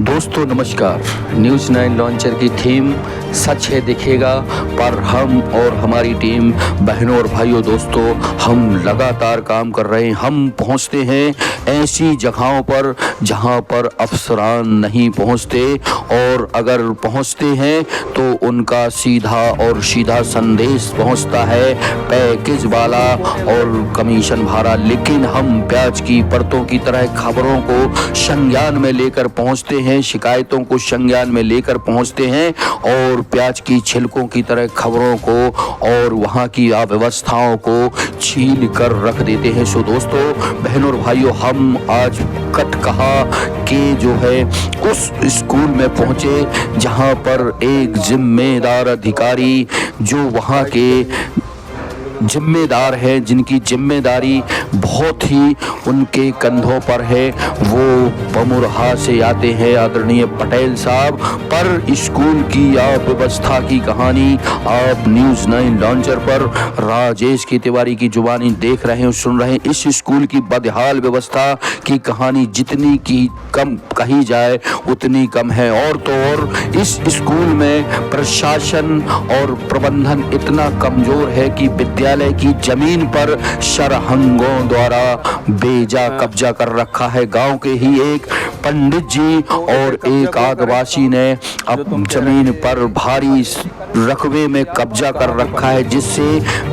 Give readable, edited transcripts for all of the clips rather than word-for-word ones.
दोस्तों नमस्कार। News 9 launcher की थीम सच है दिखेगा, पर हम और हमारी टीम बहनों और भाइयों दोस्तों हम लगातार काम कर रहे हैं। हम पहुंचते हैं ऐसी जगहों पर जहां पर अफसरान नहीं पहुंचते, और अगर पहुंचते हैं तो उनका सीधा संदेश पहुंचता है पैकेज वाला और कमीशन भरा। लेकिन हम प्याज की परतों की तरह खबरों को संज्ञान में लेकर पहुंचते हैं, शिकायतों को संज्ञान में लेकर पहुंचते हैं और प्याज की छिलकों की तरह खबरों को और वहां की अव्यवस्थाओं को छील कर रख देते हैं। सो दोस्तों बहनों और भाइयों, हम आज कटकहा के जो है उस स्कूल में पहुंचे जहां पर एक जिम्मेदार अधिकारी जो वहां के जिम्मेदार है, जिनकी जिम्मेदारी बहुत ही उनके कंधों पर है, वो बमुरहा से आते हैं आदरणीय पटेल साहब। पर स्कूल की अव्यवस्था की कहानी आप न्यूज़ 9 लॉन्चर पर राजेश की तिवारी की जुबानी देख रहे हैं, सुन रहे हैं। इस स्कूल की बदहाल व्यवस्था की कहानी जितनी की कम कही जाए उतनी कम है। और तो और इस स्कूल में प्रशासन और प्रबंधन इतना कमजोर है कि विद्यालय की जमीन पर सरहंगों द्वारा बेजा कब्जा कर रखा है। गांव के ही एक पंडित जी और एक आदिवासी ने अब जमीन पर भारी रकबे में कब्जा कर रखा है, जिससे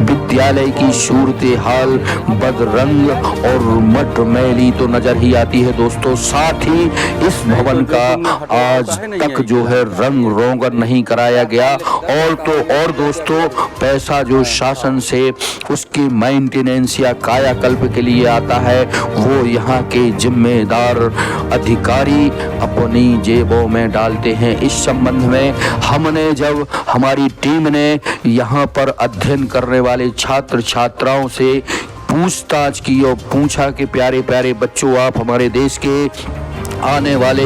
विद्यालय की सूरत हाल बदरंग और मटमैली तो नजर ही आती है दोस्तों। साथ ही इस भवन का आज तक जो है रंग रोगन नहीं कराया गया। और तो और दोस्तों, पैसा जो शासन से उसकी मेंटेनेंस या कायाकल्प के लिए आता है, वो यहाँ के जिम्मेदार अधिकारी अपनी जेबों में डालते हैं। इस संबंध में हमने जब हमारी टीम ने यहाँ पर अध्ययन करने वाले छात्र छात्राओं से पूछताछ की और पूछा कि प्यारे प्यारे बच्चों, आप हमारे देश के आने वाले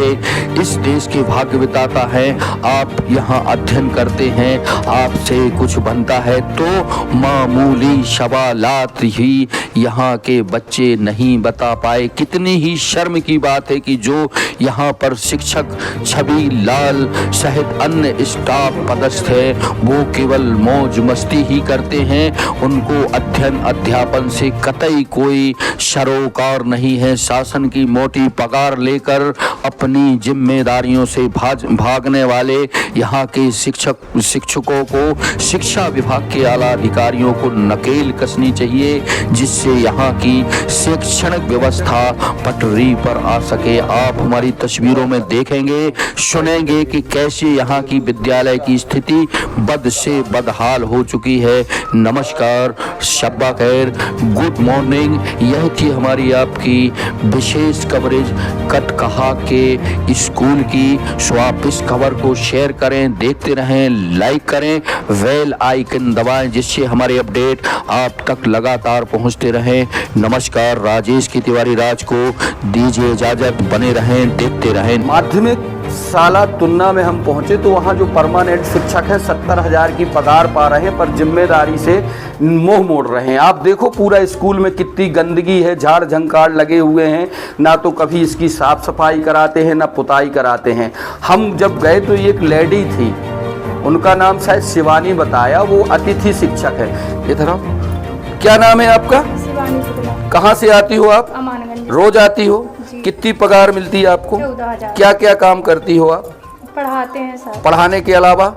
इस देश के भाग्य विधाता हैं, आप यहाँ अध्ययन करते हैं, आपसे कुछ बनता है, तो मामूली सवालात ही यहाँ के बच्चे नहीं बता पाए। कितनी ही शर्म की बात है कि जो यहाँ पर शिक्षक छवि लाल सहित अन्य स्टाफ पदस्थ है, वो केवल मौज मस्ती ही करते हैं। उनको अध्ययन अध्यापन से कतई कोई सरोकार नहीं है। शासन की मोटी पगार लेकर अपनी जिम्मेदारियों से भागने वाले यहाँ के शिक्षकों को शिक्षा विभाग के आला अधिकारियों को नकेल कसनी चाहिए, जिससे यहाँ की शैक्षणिक व्यवस्था पटरी पर आ सके। आप हमारी तस्वीरों में देखेंगे, सुनेंगे कि कैसे यहाँ की विद्यालय की स्थिति बद से बदहाल हो चुकी है। नमस्कार, शब्बा खैर, गुड मॉर्निंग। यह थी हमारी आपकी विशेष कवरेज कटकहा के स्कूल की। सो आप इस खबर को शेयर करें, देखते रहें, लाइक करें, बेल आइकन दबाएं, जिससे हमारे अपडेट आप तक लगातार पहुंचते रहें। नमस्कार, राजेश की तिवारी राज को दीजिए इजाजत, बने रहें, देखते रहें। माध्यमिक साला तुलना में हम पहुंचे तो वहां जो परमानेंट शिक्षक है 70,000 की पगार पा रहे हैं, पर जिम्मेदारी से मुंह मोड़ रहे हैं। आप देखो पूरा स्कूल में कितनी गंदगी है, झाड़ झंकार लगे हुए हैं, ना तो कभी इसकी साफ सफाई कराते हैं ना पुताई कराते हैं। हम जब गए तो एक लेडी थी, उनका नाम शायद शिवानी बताया, वो अतिथि शिक्षक है। इधर आओ, क्या नाम है आपका? शिवानी। कहाँ से आती हो आप? रोज आती हो? कितनी पगार मिलती है आपको? 14,000। क्या क्या काम करती हो आप? पढ़ाते हैं सर। पढ़ाने के अलावा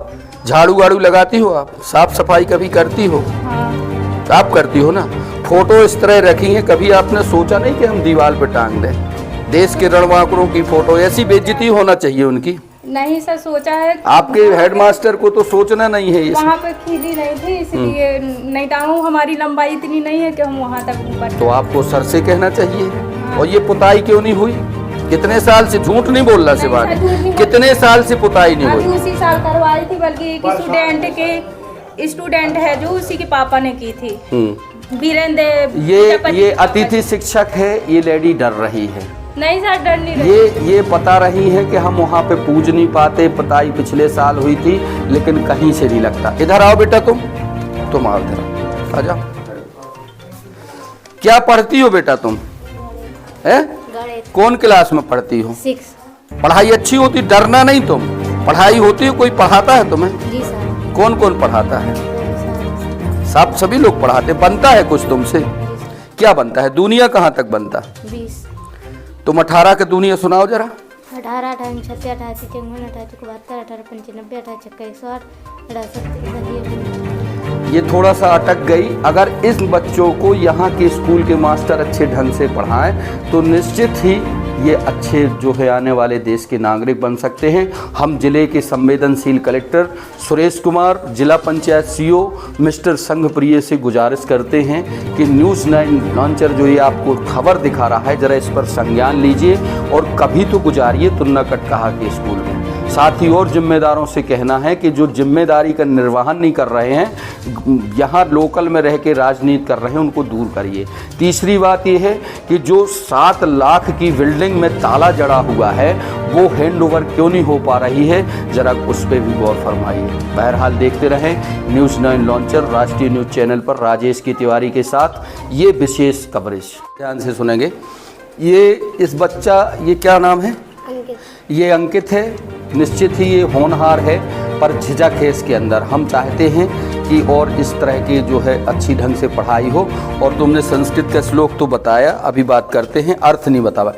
झाड़ू वाड़ू लगाती हो आप? साफ सफाई कभी करती हो? हाँ। आप करती हो ना। फोटो इस तरह रखी है, कभी आपने सोचा नहीं कि हम दीवार पे टांग दें देश के रणबांकुरों की फोटो? ऐसी बेइज्जती होना चाहिए उनकी। नहीं सर, सोचा है। आपके हेडमास्टर को तो सोचना नहीं है। वहाँ पे खिली नहीं थी, इसलिए नहीं टांगू। हमारी लंबाई इतनी नहीं है कि हम वहाँ तक ऊपर। तो आपको सर से कहना चाहिए। और ये पुताई क्यों नहीं हुई? कितने साल से? झूठ नहीं बोलना शिवानी, कितने साल से पुताई नहीं हुई? उसी साल करवाई थी, बल्कि एक स्टूडेंट है जो उसी के पापा ने की थी, वीरेंद्र। ये अतिथि शिक्षक है, ये लेडी डर रही है। नहीं सर, डर नहीं रही। ये बता रही है कि हम वहाँ पे पूज नहीं पाते, पुताई पिछले साल हुई थी लेकिन कहीं से नहीं लगता। इधर आओ बेटा, तुम आओ, इधर आ जाओ। क्या पढ़ती हो बेटा तुम? है कौन क्लास में पढ़ती हो? 6। पढ़ाई अच्छी होती, डरना नहीं तुम, पढ़ाई होती है, कोई पढ़ाता है तुम्हें? जी सर। कौन कौन पढ़ाता है? सब सभी लोग पढ़ाते। बनता है कुछ तुमसे? क्या बनता है? दुनिया कहाँ तक बनता? 20। तुम 18 के दुनिया सुनाओ जरा। 18, 28, 36, 88, 54, 88, 72, 18, 95, 18, 56, 108, 68, ये थोड़ा सा अटक गई। अगर इस बच्चों को यहाँ के स्कूल के मास्टर अच्छे ढंग से पढ़ाएं तो निश्चित ही ये अच्छे जो है आने वाले देश के नागरिक बन सकते हैं। हम जिले के संवेदनशील कलेक्टर सुरेश कुमार, जिला पंचायत सीओ मिस्टर संघप्रिय से गुजारिश करते हैं कि न्यूज़ 9 लॉन्चर जो ये आपको खबर दिखा रहा है, ज़रा इस पर संज्ञान लीजिए और कभी तो गुजारिए तुन्ना कटकहा के स्कूल में। साथ ही और जिम्मेदारों से कहना है कि जो जिम्मेदारी का निर्वहन नहीं कर रहे हैं, यहाँ लोकल में रह के राजनीति कर रहे हैं, उनको दूर करिए। तीसरी बात यह है कि जो 7 लाख की बिल्डिंग में ताला जड़ा हुआ है वो हैंडओवर क्यों नहीं हो पा रही है, जरा उस पर भी गौर फरमाइए। बहरहाल देखते रहें न्यूज़ 9 लॉन्चर राष्ट्रीय न्यूज़ चैनल पर राजेश की तिवारी के साथ ये विशेष कवरेज। ध्यान से सुनेंगे। ये इस बच्चा, ये क्या नाम है? ये अंकित है। निश्चित ही ये होनहार है पर झिझक है इसके अंदर। हम चाहते हैं कि और इस तरह की जो है अच्छी ढंग से पढ़ाई हो। और तुमने संस्कृत का श्लोक तो बताया, अभी बात करते हैं, अर्थ नहीं बताया।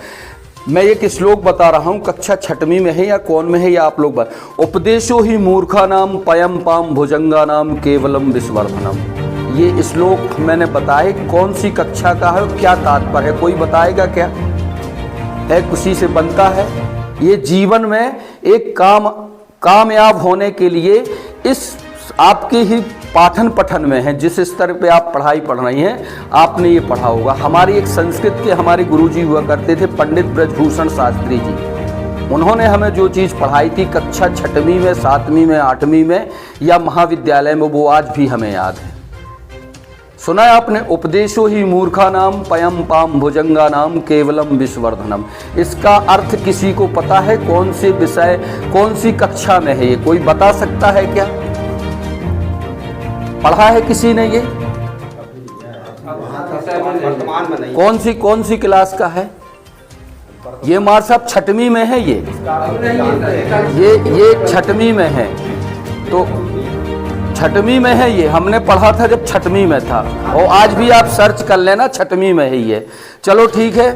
मैं एक श्लोक बता रहा हूँ, कक्षा 6वीं में है या कौन में है, या आप लोग उपदेशो ही मूर्खा नाम पयम पाम भुजंगा नाम केवलम विस्वर्धनम। ये श्लोक मैंने बताया कौन सी कक्षा का है, क्या तात्पर्य है, कोई बताएगा क्या? है किसी से बनता है? ये जीवन में एक कामयाब होने के लिए इस आपके ही पाठन पठन में है, जिस स्तर पे आप पढ़ाई पढ़ रही हैं आपने ये पढ़ा होगा। हमारी एक संस्कृत के हमारे गुरुजी हुआ करते थे पंडित ब्रजभूषण शास्त्री जी। उन्होंने हमें जो चीज़ पढ़ाई थी कक्षा 6वीं में, 7वीं में, 8वीं में या महाविद्यालय में, वो आज भी हमें याद है। सुना है आपने? उपदेशो ही मूर्खा नाम पयम पाम भुजंगा नाम केवलम विस्वर्धनम। इसका अर्थ किसी को पता है? कौन से विषय, कौन सी कक्षा में है ये, कोई बता सकता है क्या? पढ़ा है किसी ने ये? कौन सी क्लास का है ये? मार साहब 6वीं में है ये 6वीं में है। तो 6वीं में है ये, हमने पढ़ा था जब 6वीं में था, और आज भी आप सर्च कर लेना 6वीं में है ये। चलो ठीक है,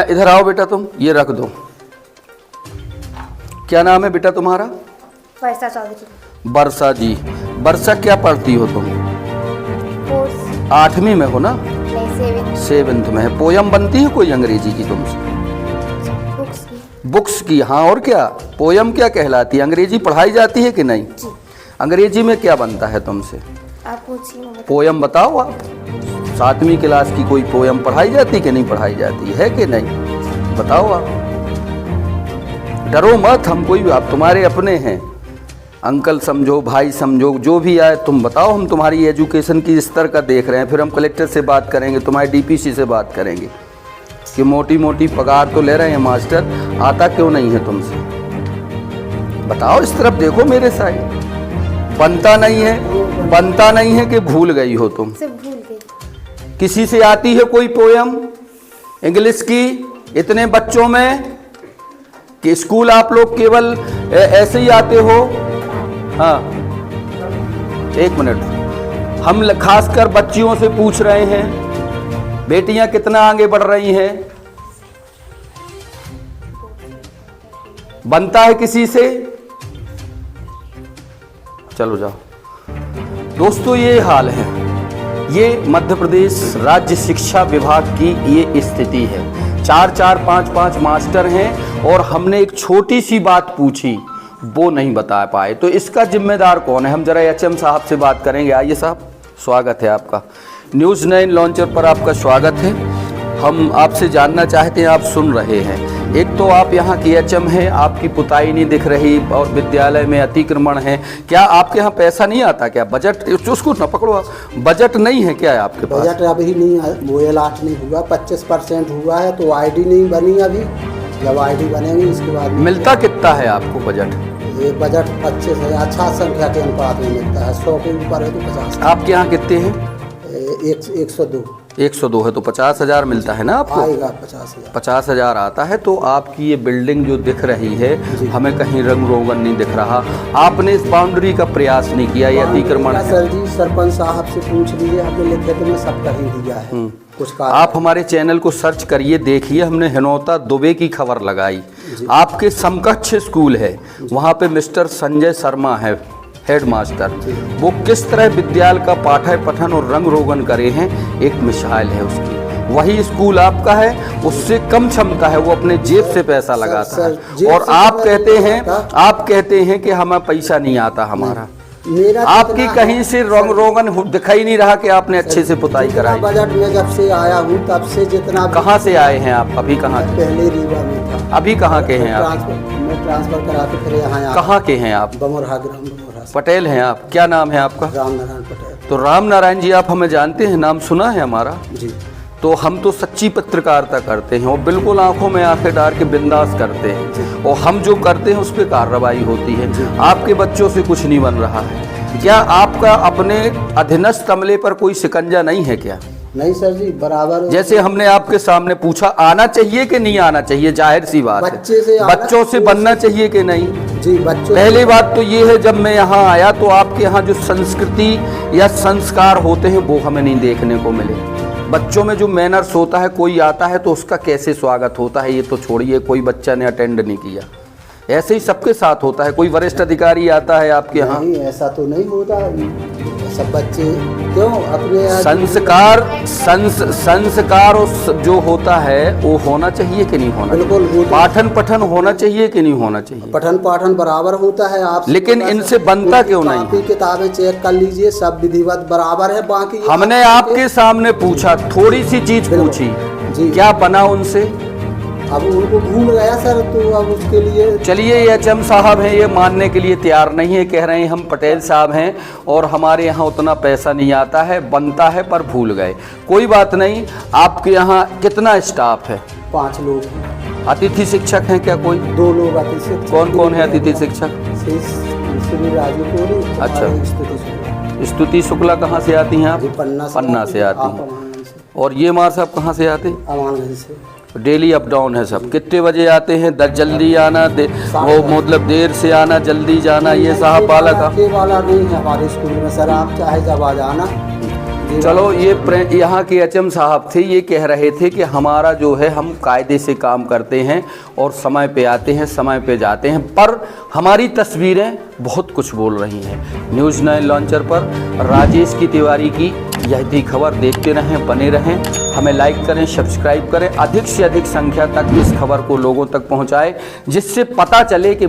इधर आओ बेटा, तुम ये रख दो। क्या नाम है बेटा तुम्हारा? वर्षा चौधरी। वर्षा जी। वर्षा क्या पढ़ती हो तुम? 8वीं में हो ना? 7th में है। पोयम बनती है कोई अंग्रेजी की तुमसे? बुक्स की। हाँ, और क्या पोयम क्या कहलाती है? अंग्रेजी पढ़ाई जाती है कि नहीं? अंग्रेजी में क्या बनता है तुमसे? आप पूछिए। पोयम बताओ आप। 7वीं क्लास की कोई पोयम पढ़ाई जाती कि नहीं पढ़ाई जाती है कि नहीं? बताओ आप। डरो मत, हम कोई, आप तुम्हारे अपने हैं, अंकल समझो, भाई समझो, जो भी आए तुम बताओ। हम तुम्हारी एजुकेशन की स्तर का देख रहे हैं, फिर हम कलेक्टर से बात करेंगे, तुम्हारे डीपीसी से बात करेंगे कि मोटी मोटी पगार तो ले रहे हैं मास्टर, आता क्यों नहीं है तुमसे? बताओ, इस तरफ देखो मेरे साइड। बनता नहीं है कि भूल गई हो तुम? भूल गई। किसी से आती है कोई पोयम इंग्लिश की इतने बच्चों में कि स्कूल आप लोग केवल ऐसे ही आते हो? हाँ, एक मिनट, हम खासकर बच्चियों से पूछ रहे हैं, बेटियां कितना आगे बढ़ रही हैं? बनता है किसी से? चलो जाओ। दोस्तों, ये हाल है, ये मध्य प्रदेश राज्य शिक्षा विभाग की ये स्थिति है। 4-4, 5-5 मास्टर हैं और हमने एक छोटी सी बात पूछी, वो नहीं बता पाए। तो इसका जिम्मेदार कौन है? हम जरा एचएम साहब से बात करेंगे। आइए साहब, स्वागत है आपका, न्यूज़ 9 लॉन्चर पर आपका स्वागत है। हम आपसे जानना चाहते हैं, आप सुन रहे हैं, एक तो आप यहाँ की एचएम हैं, आपकी पुताई नहीं दिख रही और विद्यालय में अतिक्रमण है। क्या आपके यहाँ पैसा नहीं आता क्या? बजट, उसको न पकड़ो आप, बजट नहीं है क्या है आपके पास? बजट अभी नहीं, वो अलॉट नहीं हुआ, 25% हुआ है, तो आईडी नहीं बनी अभी। जब आईडी बनेगी उसके बाद मिलता कितना है आपको बजट? ये बजट 25,000 अच्छा संख्या के अनुपात में मिलता है। 100 के ऊपर है तो 50। आपके यहाँ कितने हैं? 102। 102 है तो 50,000 मिलता है ना आपको? आएगा 50,000। 50,000 आता है। तो आपकी ये बिल्डिंग जो दिख रही है, हमें कहीं रंग रोगन नहीं दिख रहा। आपने इस बाउंड्री का प्रयास नहीं किया, ये अतिक्रमण है? सर जी सरपंच साहब से पूछ लीजिए, हमने लिखित में सब कहीं दिया है। कुछ आप हमारे चैनल को सर्च करिए, देखिए हमने हिनौता दुबे की खबर लगाई। आपके समकक्ष स्कूल है, वहाँ पे मिस्टर संजय शर्मा है हेड मास्टर, वो किस तरह विद्यालय का पाठ्य पठन और रंग रोगन करे हैं, एक मिसाल है उसकी। वही स्कूल आपका है, उससे कम क्षमता है, वो अपने जेब से पैसा लगाता है। और आप कहते हैं कि हमें पैसा नहीं आता हमारा। आपकी कहीं से रंग रोगन दिखाई नहीं रहा कि आपने अच्छे से पुताई कराई। बजट में जब से आया हूँ तब से जितना। कहाँ से आए हैं आप? अभी कहाँ? पहले रीवा में था। अभी कहाँ के हैं आप? मैं ट्रांसफर करा के फिर यहाँ। कहाँ के हैं आप? बमुरहा ग्राम बमुरहा। पटेल हैं आप? क्या नाम है आपका? राम नारायण पटेल। तो राम नारायण जी आप हमें जानते हैं, नाम सुना है हमारा? जी। तो हम तो सच्ची पत्रकारिता करते हैं और बिल्कुल आंखों में आंखें डाल के बिंदास करते हैं, और हम जो करते हैं उस पर कार्रवाई होती है। आपके बच्चों से कुछ नहीं बन रहा है क्या? आपका अपने अधीनस्थ अमले पर कोई शिकंजा नहीं है क्या? नहीं सर जी, बराबर। जैसे हमने आपके सामने पूछा, आना चाहिए कि नहीं आना चाहिए? जाहिर सी बात है, बच्चों से बनना चाहिए कि नहीं? जी बच्चों। पहली बात तो ये है, जब मैं यहाँ आया तो आपके यहाँ जो संस्कृति या संस्कार होते हैं वो हमें नहीं देखने को मिले। बच्चों में जो मैनर्स होता है, कोई आता है तो उसका कैसे स्वागत होता है ये तो छोड़िए, कोई बच्चा ने अटेंड नहीं किया। ऐसे ही सबके साथ होता है। कोई वरिष्ठ अधिकारी आता है आपके यहाँ? नहीं, ऐसा तो नहीं होता। सब बच्चे क्यों अपने संस्कार जो होता है वो होना चाहिए कि नहीं होना? बिल्कुल। पाठन पठन होना चाहिए कि नहीं होना चाहिए? पठन पाठन बराबर होता है। आप लेकिन इनसे बनता क्यों नहीं? कॉपी किताबें चेक कर लीजिए, सब विधिवत बराबर है। बाकी हमने आपके सामने पूछा, थोड़ी सी चीज पूछी, क्या बना उनसे? अब उनको भूल गया सर, तो अब उसके लिए। चलिए, ये एचएम साहब हैं, ये मानने के लिए तैयार नहीं है, कह रहे हैं हम पटेल साहब हैं और हमारे यहाँ उतना पैसा नहीं आता है, बनता है पर भूल गए। कोई बात नहीं। आपके यहाँ कितना स्टाफ है? 5 लोग। अतिथि शिक्षक हैं क्या कोई? 2 लोग अतिथि शिक्षक। कौन कौन है अतिथि शिक्षक? श्री राजू कोरी। अच्छा, स्तुति शुक्ला कहाँ से आती हैं आप? पन्ना से आती हैं। और ये मार साहब कहाँ से आते हैं? अमानगंज से। डेली अप डाउन है सब। कितने बजे आते हैं? जल्दी आना, वो मतलब देर से आना, जल्दी जाना, ये साहब वाला का वाला नहीं है हमारे स्कूल में सर, आप चाहे जब आ जाना। चलो, ये यहाँ के एचएम साहब थे, ये कह रहे थे कि हमारा जो है हम कायदे से काम करते हैं और समय पे आते हैं, समय पे जाते हैं, पर हमारी तस्वीरें बहुत कुछ बोल रही हैं। न्यूज़ 9 लॉन्चर पर राजेश की तिवारी की यह थी खबर। देखते रहें, बने रहें, हमें लाइक करें, सब्सक्राइब करें, अधिक से अधिक संख्या तक इस खबर को लोगों तक पहुंचाएं, जिससे पता चले कि